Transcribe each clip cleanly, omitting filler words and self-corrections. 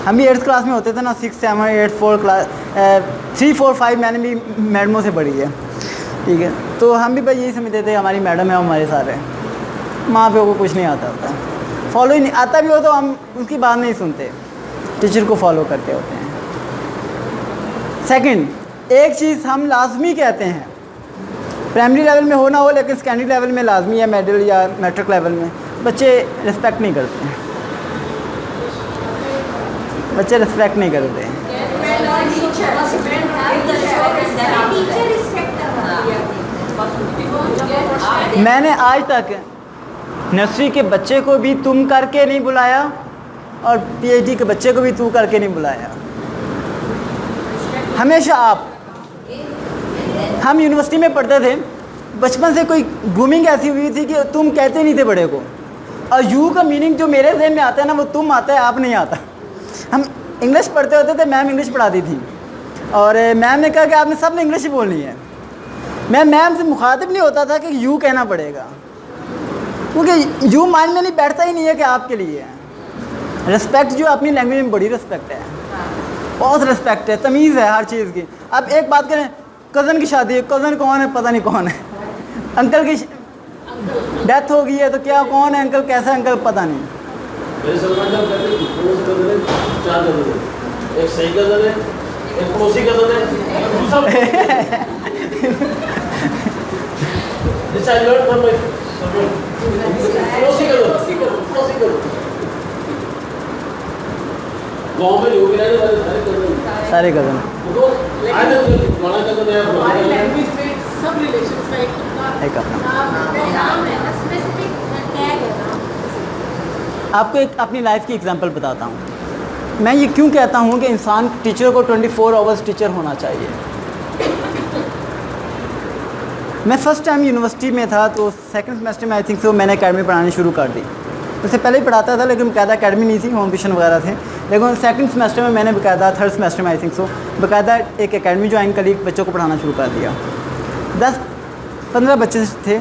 हम भी 8th class में होते थे ना, 6, 7, 8, 4 क्लास 3, 4, 5 मैंने भी मैडमों से पढ़ी है, ठीक है। तो हम भी भाई यही समझते थे हमारी मैडम है, हमारे सारे माँ पे को कुछ नहीं आता होता, फॉलो ही नहीं आता भी हो तो हम उसकी बात नहीं सुनते, टीचर को फॉलो करते होते हैं। सेकंड, एक चीज़ हम लाजमी कहते हैं, प्राइमरी लेवल में हो ना हो लेकिन सेकेंडरी लेवल में लाजमी है, मिडिल या मैट्रिक लेवल में बच्चे रिस्पेक्ट नहीं करते हैं, बच्चे रिस्पेक्ट नहीं करते हैं। मैंने आज तक नर्सरी के बच्चे को भी तुम करके नहीं बुलाया और पीएचडी के बच्चे को भी तू करके नहीं बुलाया, हमेशा आप। हम यूनिवर्सिटी में पढ़ते थे, बचपन से कोई ग्रूमिंग ऐसी हुई थी कि तुम कहते नहीं थे बड़े को, और यू का मीनिंग जो मेरे जहन में आता है ना वो तुम आता है, आप नहीं आता। हम इंग्लिश पढ़ते होते थे, मैम इंग्लिश पढ़ाती थी और मैम ने कहा कि आपने सब ने इंग्लिश ही बोलनी है। मैं मैम से मुखातिब नहीं होता था कि यू कहना पड़ेगा, क्योंकि यू माइंड में नहीं बैठता ही नहीं है कि आपके लिए है। रिस्पेक्ट जो अपनी लैंग्वेज में बड़ी रिस्पेक्ट है, बहुत रिस्पेक्ट है, तमीज़ है हर चीज़ की। अब एक बात करें, कज़न की शादी है, कज़न कौन है पता नहीं कौन है, अंकल की डेथ हो गई है तो क्या कौन है अंकल, कैसा अंकल पता नहीं। एक सही कज़न है, एक पड़ोसी कज़न है, गाँव में लोग रहने वाले सारे कज़न सब रिलेशंस का एक अपना। नाम है ना, स्पेसिफिक टैग है ना। आपको एक अपनी लाइफ की एग्जांपल बताता हूँ। मैं ये क्यों कहता हूँ कि इंसान टीचर को 24 आवर्स टीचर होना चाहिए। मैं फ़र्स्ट टाइम यूनिवर्सिटी में था तो सेकंड सेमेस्टर में आई थिंक सो मैंने एकेडमी पढ़ानी शुरू कर दी। उससे पहले ही पढ़ाता था लेकिन बाकायदा एकेडमी नहीं थी, होम ट्यूशन वगैरह थे। लेकिन सेकंड सेमेस्टर में मैंने बाकायदा, थर्ड सेमेस्टर में आई थिंक सो बाकायदा एक एकेडमी ज्वाइन करी, बच्चों को पढ़ाना शुरू कर दिया। 10-15 बच्चे थे,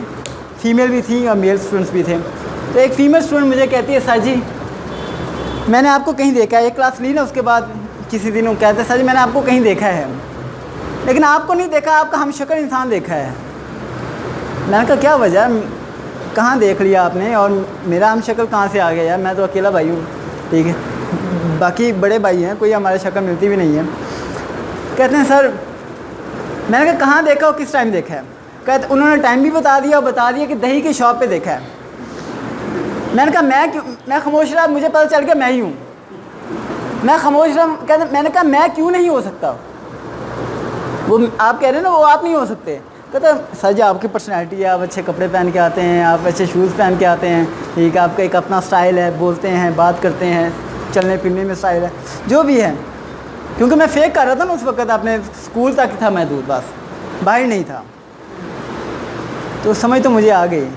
फीमेल भी थी और मेल स्टूडेंट्स भी थे। तो एक फ़ीमेल स्टूडेंट मुझे कहती है, सर जी मैंने आपको कहीं देखा है। एक क्लास ली ना, उसके बाद किसी दिन वो कहते हैं, सर जी मैंने आपको कहीं देखा है, लेकिन आपको नहीं देखा, आपका हमशक्ल इंसान देखा है। मैंने कहा क्या वजह, कहाँ देख लिया आपने और मेरा हमशक्ल कहाँ से आ गया यार, मैं तो अकेला भाई हूँ, ठीक है, बाकी बड़े भाई हैं, कोई हमारे शक्ल मिलती भी नहीं है। कहते हैं सर, मैंने कहा कहाँ देखा और किस टाइम देखा है। कहते उन्होंने टाइम भी बता दिया और बता दिया कि दही की शॉप पे देखा है। मैंने कहा मैं खामोश रहा, मुझे पता चल गया मैं ही हूँ, मैं खामोश रहा। कहते मैंने कहा मैं क्यों नहीं हो सकता, वो आप कह रहे हैं ना वो आप नहीं हो सकते। कहते सर जी आपकी पर्सनैलिटी है, आप अच्छे कपड़े पहन के आते हैं, आप अच्छे शूज़ पहन के आते हैं, ठीक है, आपका एक अपना स्टाइल है, बोलते हैं, बात करते हैं, चलने फिरने में स्टाइल है, जो भी है। क्योंकि मैं फेक कर रहा था ना उस वक्त, अपने स्कूल तक था मैं दूर, बस बाहर नहीं था। तो समझ तो मुझे आ गई।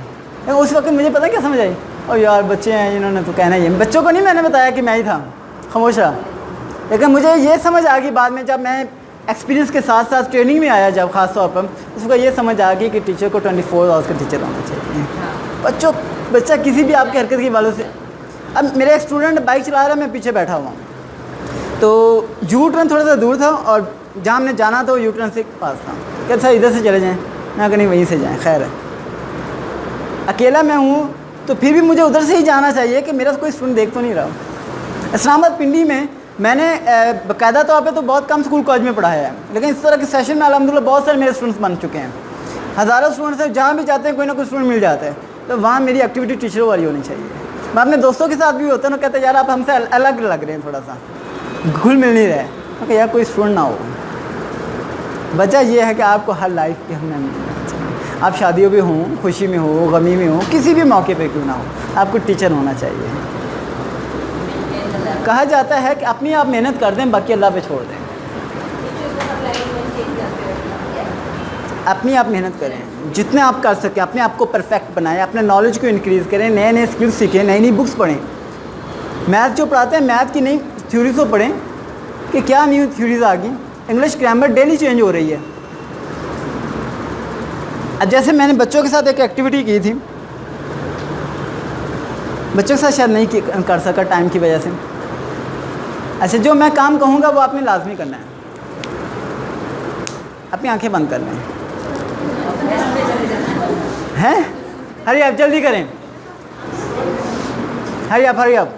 उस वक्त मुझे पता क्या समझ आई, और यार बच्चे हैं इन्होंने तो कहना ही है। बच्चों को नहीं मैंने बताया कि मैं ही था, खामोश रहा। लेकिन मुझे ये समझ आ गई बाद में, जब मैं एक्सपीरियंस के साथ साथ ट्रेनिंग में आया, जब ख़ास तौर पर उसको ये समझ आ गई कि टीचर को 24 आवर्स का टीचर होना चाहिए। बच्चा किसी भी आपकी हरकत की वालों से। अब मेरे एक स्टूडेंट बाइक चला रहा है, मैं पीछे बैठा हुआ हूँ, तो यू टर्न थोड़ा सा दूर था और जहाँ हमने जाना था वो यू टर्न से पास था। क्या सर इधर से चले जाएँ, मैं कहीं वहीं से जाएँ, खैर है अकेला मैं हूँ तो फिर भी मुझे उधर से ही जाना चाहिए कि मेरा कोई स्टूडेंट देख तो नहीं रहा। इस्लामाबाद पिंडी में मैंने बाकायदा तौर पे तो बहुत कम स्कूल कॉलेज में पढ़ाया है, लेकिन इस तरह के सेशन में अल्हम्दुलिल्लाह बहुत सारे मेरे स्टूडेंट्स बन चुके हैं। हज़ारों स्टूडेंट्स हैं, जहाँ भी जाते हैं कोई ना कोई स्टूडेंट मिल जाता है। तो वहाँ मेरी एक्टिविटी टीचरों वाली होनी चाहिए। मैं अपने दोस्तों के साथ भी होता है ना, कहते हैं यार आप हमसे अलग लग रहे हैं, थोड़ा सा घुल मिल नहीं रहे, क्योंकि यार कोई स्टूडेंट ना हो। वजह यह है कि आपको हर लाइफ के हमने मिलना चाहिए। आप शादियों में हों, खुशी में हो, गमी में हो, किसी भी मौके पे क्यों ना हो, आपको टीचर होना चाहिए। कहा जाता है कि अपनी आप मेहनत कर दें, बाकी अल्लाह पे छोड़ दें। अपनी आप मेहनत करें, जितने आप कर सकें, अपने आप को परफेक्ट बनाएं, अपने नॉलेज को इंक्रीज़ करें, नए नए स्किल्स सीखें, नई नई बुक्स पढ़ें। मैथ जो पढ़ाते हैं, मैथ की नई थ्योरीज को पढ़ें कि क्या न्यू थ्योरीज आ गई। इंग्लिश ग्रामर डेली चेंज हो रही है। अब जैसे मैंने बच्चों के साथ एक एक्टिविटी की थी, बच्चों के साथ शायद नहीं कर सका टाइम की वजह से। अच्छा, जो मैं काम कहूँगा वो आपने लाजमी करना है। अपनी आंखें बंद करना है। हरी आप जल्दी करें, हरी आप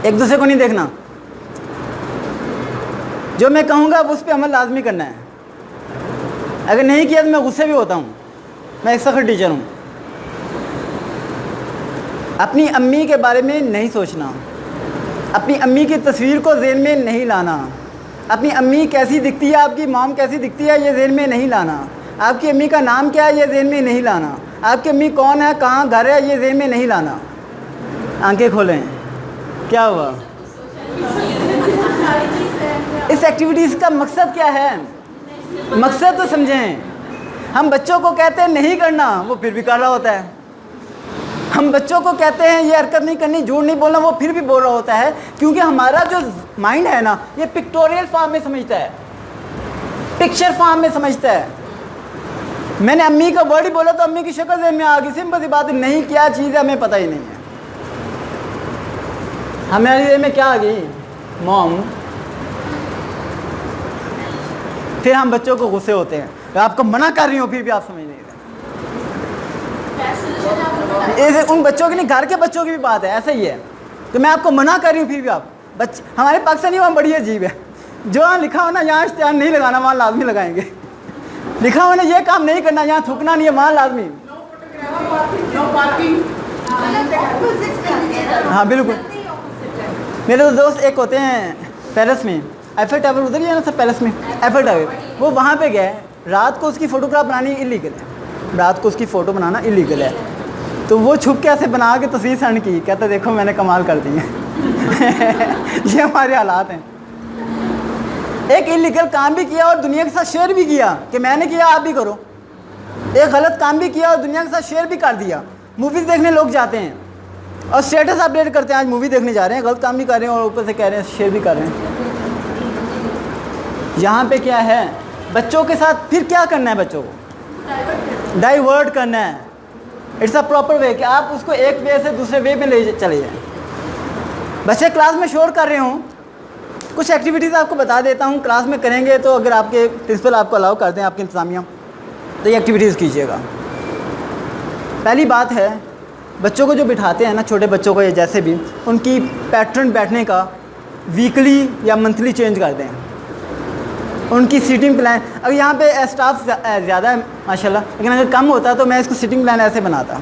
एक दूसरे को नहीं देखना। जो मैं कहूँगा उस पर अमल लाजमी करना है। अगर नहीं किया तो मैं गुस्से भी होता हूँ। मैं एक सख्त टीचर हूँ। अपनी अम्मी के बारे में नहीं सोचना, अपनी अम्मी की तस्वीर को ज़हन में नहीं लाना, अपनी अम्मी कैसी दिखती है, आपकी मॉम कैसी दिखती है, ये ज़हन में नहीं लाना, आपकी अम्मी का नाम क्या है, ये ज़हन में नहीं लाना, आपकी अम्मी कौन है, कहाँ घर है, ये ज़हन में नहीं लाना। आंखें खोलें। क्या हुआ? इस एक्टिविटीज़ का मकसद क्या है? मकसद तो समझें। हम बच्चों को कहते हैं नहीं करना, वो फिर भी कर रहा होता है। हम बच्चों को कहते हैं ये हरकत नहीं करनी, झूठ नहीं बोलना, वो फिर भी बोल रहा होता है। क्योंकि हमारा जो माइंड है ना, ये पिक्टोरियल फॉर्म में समझता है, पिक्चर फॉर्म में समझता है। मैंने अम्मी का वर्ड ही बोला तो अम्मी की शक्ल ज़हन में आ गई। सिंपल सी बात है, नहीं क्या चीज़ है हमें पता ही नहीं है। हमारे ज़हन में क्या आ गई? मॉम। फिर हम बच्चों को गुस्से होते हैं, आपको मना कर रही हूँ फिर भी आप समझ नहीं रहे। ऐसे उन बच्चों की नहीं, घर के बच्चों की भी बात है, ऐसा ही है। तो मैं आपको मना कर रही हूँ फिर भी आप बच्चे। हमारे पाकिस्तानी वहाँ बड़ी अजीब है, जो वहाँ लिखा हो ना यहाँ इश्तिहार नहीं लगाना, वहाँ लाजमी लगाएंगे। लिखा हो ना ये काम नहीं करना, यहाँ थूकना नहीं है, वहाँ लाजमी। No parking. हाँ बिल्कुल। मेरे तो दोस्त एक होते हैं पेरिस में, एफिल टावर उधर ही है ना सब, पेरिस में एफिल टावर। वो वहाँ पे गए, रात को उसकी फ़ोटोग्राफ बनानी इलीगल है, रात को उसकी फ़ोटो बनाना इलीगल है। तो वो छुप के ऐसे बना के तस्वीर सेंड की, कहता देखो मैंने कमाल कर दी है। ये हमारे हालात हैं। एक इलीगल काम भी किया और दुनिया के साथ शेयर भी किया कि मैंने किया आप भी करो। एक गलत काम भी किया और दुनिया के साथ शेयर भी कर दिया। मूवीज़ देखने लोग जाते हैं और स्टेटस अपडेट करते हैं, आज मूवी देखने जा रहे हैं, गलत काम भी कर रहे हैं और ऊपर से कह रहे हैं शेयर भी कर रहे हैं। यहाँ पे क्या है, बच्चों के साथ फिर क्या करना है? बच्चों को डाइवर्ट करना है। इट्स अ प्रॉपर वे कि आप उसको एक वे से दूसरे वे में ले चले जाएं। बच्चे क्लास में शोर कर रहे हों, कुछ एक्टिविटीज़ आपको बता देता हूँ क्लास में करेंगे तो, अगर आपके प्रिंसिपल आपको अलाउ कर दें, आपकी इंतज़ामिया, तो ये एक्टिविटीज़ कीजिएगा। पहली बात है, बच्चों को जो बिठाते हैं ना, छोटे बच्चों को या जैसे भी, उनकी पैटर्न बैठने का वीकली या मंथली चेंज कर दें। उनकी सीटिंग प्लान, अगर यहाँ पे स्टाफ ज़्यादा है माशाल्लाह, लेकिन अगर कम होता तो मैं इसको सीटिंग प्लान ऐसे बनाता,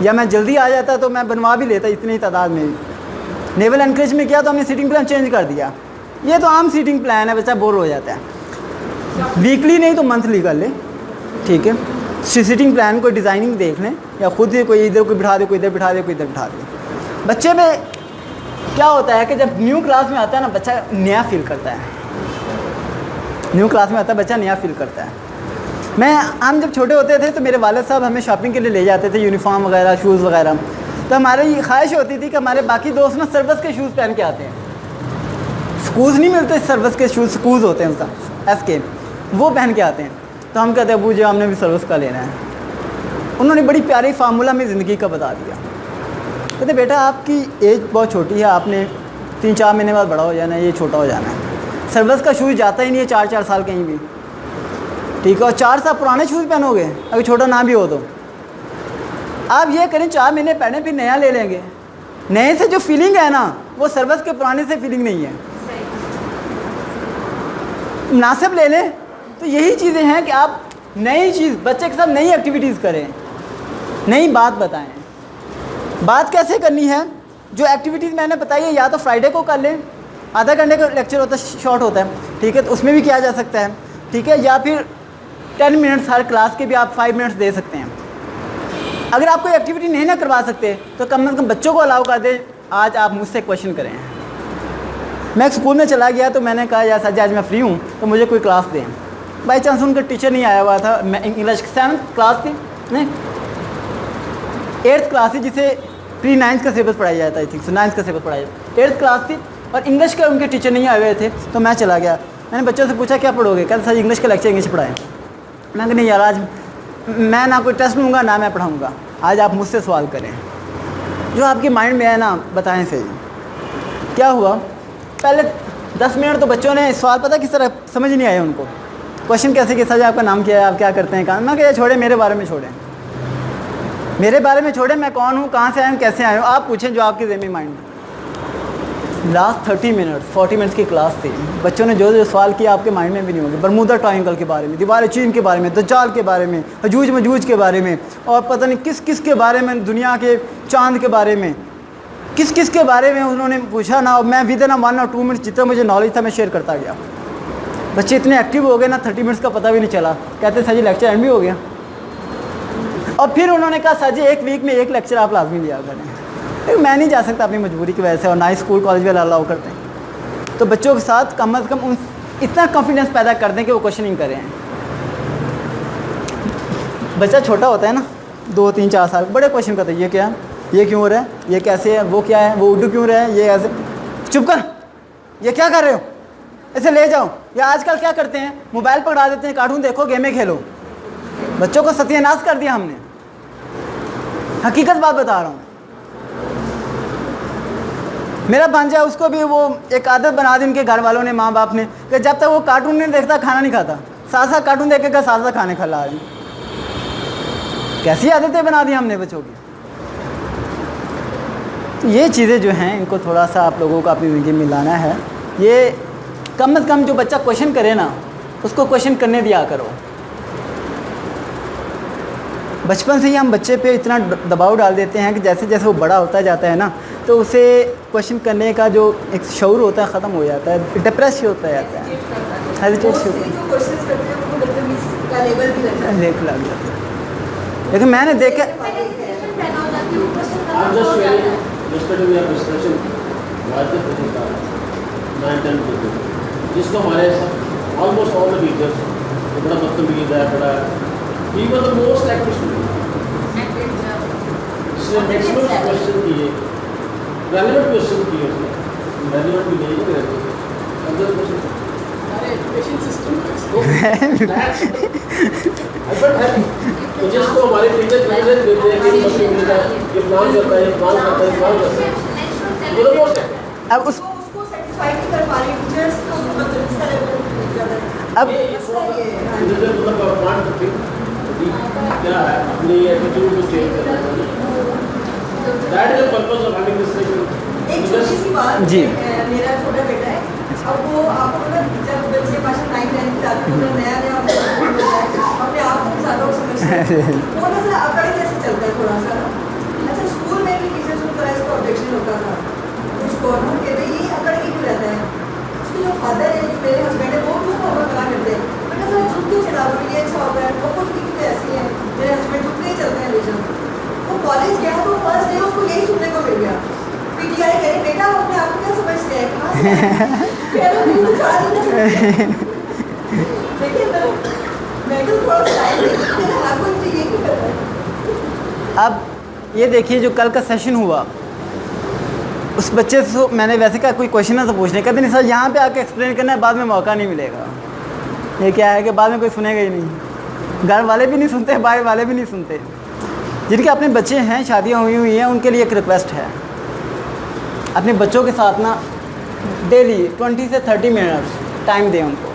या मैं जल्दी आ जाता तो मैं बनवा भी लेता इतनी तादाद में। नेवल एनकरेज में किया तो हमने सीटिंग प्लान चेंज कर दिया। ये तो आम सीटिंग प्लान है, बच्चा बोर हो जाता है। वीकली नहीं तो मंथली कर ले, ठीक है। सीटिंग प्लान को डिज़ाइनिंग देख लें, या खुद ही कोई इधर कोई बिठा दे, कोई इधर बिठा दे, कोई इधर बिठा दे। बच्चे में क्या होता है कि जब न्यू क्लास में आता है ना, बच्चा नया फील करता है। न्यू क्लास में आता है बच्चा नया फील करता है। हम जब छोटे होते थे तो मेरे वालिद साहब हमें शॉपिंग के लिए ले जाते थे, यूनिफॉर्म वगैरह, शूज़ वगैरह। तो हमारी ख्वाहिश होती थी कि हमारे बाकी दोस्त ना सर्विस के शूज़ पहन के आते हैं। स्कूज़ नहीं मिलते, सर्विस के शूज़, स्कूज़ होते हैं उसका एस के, वो पहन के आते हैं। तो हम कहते हैं अबू जी हमने भी सर्विस का लेना है। उन्होंने बड़ी प्यारी फार्मूला में ज़िंदगी का बता दिया। कहते बेटा आपकी एज बहुत छोटी है, आपने 3-4 महीने बाद बड़ा हो जाना है, ये छोटा हो जाना है। सर्विस का शूज़ जाता ही नहीं है 4-4 साल कहीं भी, ठीक है। और 4 साल पुराने शूज़ पहनोगे, अगर छोटा ना भी हो तो। आप ये करें 4 महीने पहने फिर नया ले लेंगे। नए से जो फीलिंग है ना, वो सर्विस के पुराने से फीलिंग नहीं है। मुनासिब ले लें। तो यही चीज़ें हैं कि आप नई चीज़ बच्चे के साथ नई एक्टिविटीज़ करें, नई बात बताएं। बात कैसे करनी है? जो एक्टिविटीज़ मैंने बताई है, या तो फ्राइडे को कर लें, आधा घंटे का लेक्चर होता है, शॉर्ट होता है, ठीक है, तो उसमें भी किया जा सकता है, ठीक है। या फिर 10 मिनट्स हर क्लास के भी आप 5 मिनट्स दे सकते हैं। अगर आप कोई एक्टिविटी नहीं ना करवा सकते तो कम से कम बच्चों को अलाउ कर दें, आज आप मुझसे क्वेश्चन करें। मैं एक स्कूल में चला गया तो मैंने कहा यार सर आज मैं फ्री हूँ तो मुझे कोई क्लास दें। बाई चांस उनका टीचर नहीं आया हुआ था, मैं इंग्लिश 7th क्लास थी, नहीं 8th क्लास थी, जिसे प्री 9th का सिलेबस पढ़ाया जाता है, आई थिंक 9th का सिलेबस पढ़ाया, 8th क्लास थी और इंग्लिश के उनके टीचर नहीं आए हुए थे। तो मैं चला गया, मैंने बच्चों से पूछा क्या पढ़ोगे? कहते सर इंग्लिश का लेक्चर इंग्लिश पढ़ाएं। मैं कहा नहीं यार आज मैं ना कोई टेस्ट लूँगा ना मैं पढ़ाऊँगा, आज आप मुझसे सवाल करें, जो आपके माइंड में है ना बताएं सही। क्या हुआ पहले 10 मिनट तो बच्चों ने सवाल पता किस तरह समझ नहीं आया उनको। क्वेश्चन कैसे कि सर जी आपका नाम क्या है, आप क्या करते हैं, कहाँ। मैं कहा छोड़े, मेरे बारे में छोड़ें, मेरे बारे में छोड़ें, मैं कौन हूँ, कहाँ से आया हूँ, कैसे आया हूँ, आप पूछें जो आपके ज़हनी माइंड में। लास्ट 30 मिनट्स 40 मिनट्स की क्लास थी, बच्चों ने जो जो सवाल किया आपके माइंड में भी नहीं होंगे। बरमूदा ट्रायंगल के बारे में, दीवार चीन के बारे में, दज्जाल के बारे में, हजूज मजूज के बारे में, और पता नहीं किस किस के बारे में, दुनिया के चांद के बारे में, किस किस के बारे में उन्होंने पूछा ना। और मैं विद इन 1 और 2 मिनट्स जितना मुझे नॉलेज था मैं शेयर करता गया। बच्चे इतने एक्टिव हो गए ना, 30 मिनट्स का पता भी नहीं चला। कहते सर जी लेक्चर एंड भी हो गया। और फिर उन्होंने कहा सर जी 1 वीक में 1 लेक्चर आप लाजमी लिया करें। लेकिन मैं नहीं जा सकता अपनी मजबूरी की वजह से, और ना ही स्कूल कॉलेज वाले अलाउ करते हैं। तो बच्चों के साथ कम अज़ कम इतना कॉन्फिडेंस पैदा कर दें कि वो क्वेश्चनिंग करें। बच्चा छोटा होता है ना, 2, 3, 4 साल, बड़े क्वेश्चन करते हैं, ये क्या, ये क्यों हो रहा है, ये कैसे है, वो क्या है, वो उर्दू क्यों रहा है, ये ऐसे, चुप कर, ये क्या कर रहे हो, ऐसे ले जाओ। या आजकल क्या करते हैं, मोबाइल पकड़ा देते हैं, कार्टून देखो, गेमें खेलो। बच्चों को सत्यानाश कर दिया हमने, हकीकत बात बता रहा हूँ। मेरा भांजा, उसको भी वो एक आदत बना दी उनके घर वालों ने, माँ बाप ने, कि जब तक वो कार्टून नहीं देखता खाना नहीं खाता। साथ साथ कार्टून देखेगा, साथ साथ खाने खा रहा है। कैसी आदतें बना दी हमने बच्चों की। तो ये चीज़ें जो हैं इनको थोड़ा सा आप लोगों को अपनी ज़िंदगी में लाना है। ये कम से कम जो बच्चा क्वेश्चन करे ना, उसको क्वेश्चन करने दिया करो। बचपन से ही हम बच्चे पे इतना दबाव डाल देते हैं कि जैसे जैसे वो बड़ा होता जाता है ना, तो उसे क्वेश्चन करने का जो एक शऊर होता है ख़त्म हो जाता है, डिप्रेस होता जाता है, हेजिटेट लग जाता है। लेकिन मैंने देखा जिसको हमारे ऑलमोस्ट ऑल द टीचर्स बड़ा बदतमीज है, बड़ा he was the most active student, जिसने मैक्सिमम क्वेश्चन किए, रेलेवेंट क्वेश्चन किए, उसने रेलेवेंट भी नहीं करे अंदर क्वेश्चन अरे education system I but happy. तो जिसको हमारे टीचर गाइडेंस देते हैं कि बच्चे मिलता है, ये प्लान करता है, ये प्लान करता है, ये प्लान करता है, वो तो मोस्ट है। अब उस सेटिस्फाई नहीं कर पा रहे टीचर्स तो मतलब इसका लेवल ज़्यादा है। अब मतलब प्लान करते क्या है अपनी एटीट्यूड को चेंज करना है। That is the purpose of having this session. एक छोटी सी बात जी। मेरा छोटा बेटा है, अब वो आपको पता जब बच्चे पास 9-10 की आदत में नया अपने आप को ज़्यादा समझते हैं, वो ना सर अकड़ कैसे चलता है थोड़ा सा। अच्छा स्कूल में भी टीचर्स को थोड़ा इसका ऑब्जेक्शन होता था उसको कि भाई ये अकड़ ही क्यों रहता है। उसके जो फादर है, जो मेरे हस्बैंड है, वो उसको अकड़ करा करते हैं, बेटा सर झुक क्यों चला रहा ये अच्छा होता है, वो कुछ भी ऐसी है, मेरे हस्बैंड झुक नहीं चलते हैं हमेशा। वो कॉलेज गया तो फर्स्ट डे उसको यही सुनने को मिल गया, पीटीआई कह रही बेटा अपने आप को क्या समझते हैं, कहाँ से देखिए मैं तो थोड़ा अब ये देखिए जो कल का सेशन हुआ, उस बच्चे से मैंने वैसे कहा कोई क्वेश्चन है तो पूछने, कहते नहीं सर यहाँ पे आके एक्सप्लेन करना है, बाद में मौका नहीं मिलेगा। ये क्या है कि बाद में कोई सुनेगा ही नहीं, घर वाले भी नहीं सुनते, बाहर वाले भी नहीं सुनते। जिनके अपने बच्चे हैं, शादियाँ हुई हैं, उनके लिए एक रिक्वेस्ट है, अपने बच्चों के साथ ना डेली 20 से 30 मिनट्स टाइम दें उनको,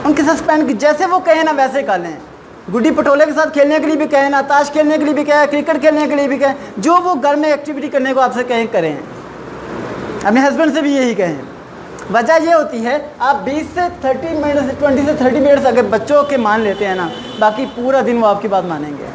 उनके साथ स्पेंड, जैसे वो कहें ना वैसे कर लें। गुड्डी पटोले के साथ खेलने के लिए भी कहें ना, ताश खेलने के लिए भी कहें, क्रिकेट खेलने के लिए भी कहें, जो वो घर में एक्टिविटी करने को आपसे कहें करें। अपने हस्बैंड से भी यही कहें। वजह ये होती है आप 20 से 30 मिनट से 20 से 30 मिनट्स अगर बच्चों के मान लेते हैं ना, बाकी पूरा दिन वो आपकी बात मानेंगे।